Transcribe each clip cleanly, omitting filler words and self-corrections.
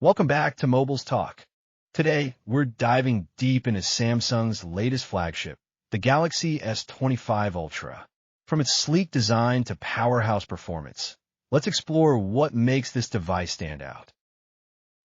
Welcome back to Mobile's Talk. Today, we're diving deep into Samsung's latest flagship, the Galaxy S25 Ultra. From its sleek design to powerhouse performance, let's explore what makes this device stand out.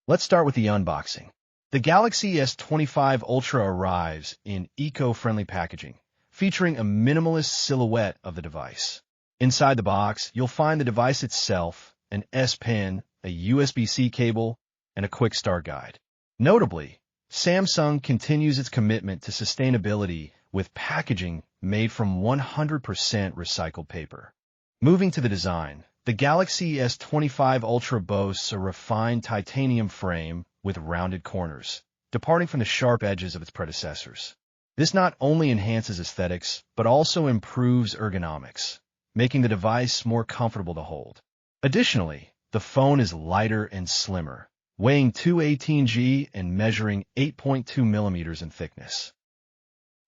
Let's start with the unboxing. The Galaxy S25 Ultra arrives in eco-friendly packaging, featuring a minimalist silhouette of the device. Inside the box, you'll find the device itself, an S Pen, a USB-C cable, and a quick start guide. Notably, Samsung continues its commitment to sustainability with packaging made from 100% recycled paper. Moving to the design, the Galaxy S25 Ultra boasts a refined titanium frame with rounded corners, departing from the sharp edges of its predecessors. This not only enhances aesthetics, but also improves ergonomics, making the device more comfortable to hold. Additionally, the phone is lighter and slimmer, weighing 218 and measuring 8.2 millimeters in thickness.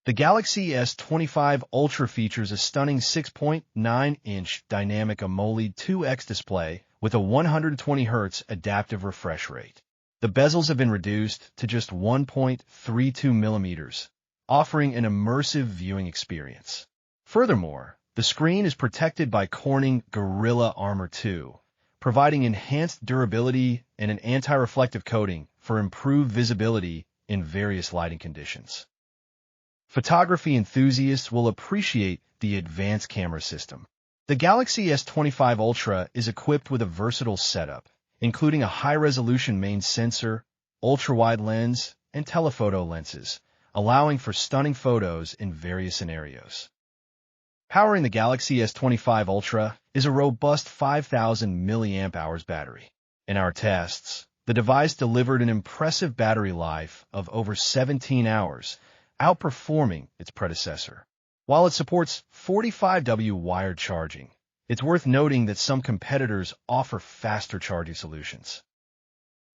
The Galaxy S25 Ultra features a stunning 6.9-inch dynamic AMOLED 2X display with a 120 Hz adaptive refresh rate. The bezels have been reduced to just 1.32 millimeters, offering an immersive viewing experience. Furthermore, the screen is protected by Corning Gorilla Armor 2, providing enhanced durability and an anti-reflective coating for improved visibility in various lighting conditions. Photography enthusiasts will appreciate the advanced camera system. The Galaxy S25 Ultra is equipped with a versatile setup, including a high-resolution main sensor, ultra-wide lens, and telephoto lenses, allowing for stunning photos in various scenarios. Powering the Galaxy S25 Ultra is a robust 5,000 mAh battery. In our tests, the device delivered an impressive battery life of over 17 hours, outperforming its predecessor. While it supports 45W wired charging, it's worth noting that some competitors offer faster charging solutions.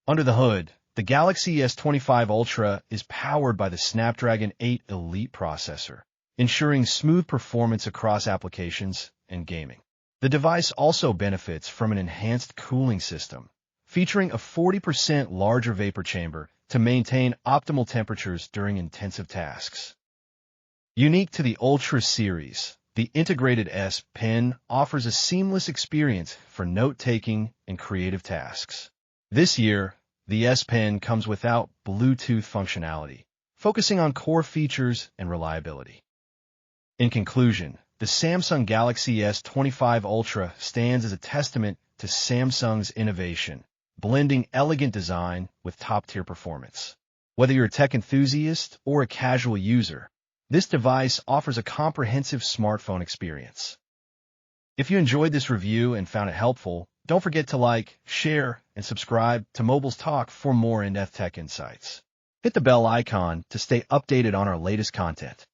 Under the hood, the Galaxy S25 Ultra is powered by the Snapdragon 8 Elite processor, ensuring smooth performance across applications and gaming. The device also benefits from an enhanced cooling system, featuring a 40% larger vapor chamber to maintain optimal temperatures during intensive tasks. Unique to the Ultra series, the integrated S Pen offers a seamless experience for note-taking and creative tasks. This year, the S Pen comes without Bluetooth functionality, focusing on core features and reliability. In conclusion, the Samsung Galaxy S25 Ultra stands as a testament to Samsung's innovation, blending elegant design with top-tier performance. Whether you're a tech enthusiast or a casual user, this device offers a comprehensive smartphone experience. If you enjoyed this review and found it helpful, don't forget to like, share, and subscribe to Mobile's Talk for more in-depth tech insights. Hit the bell icon to stay updated on our latest content.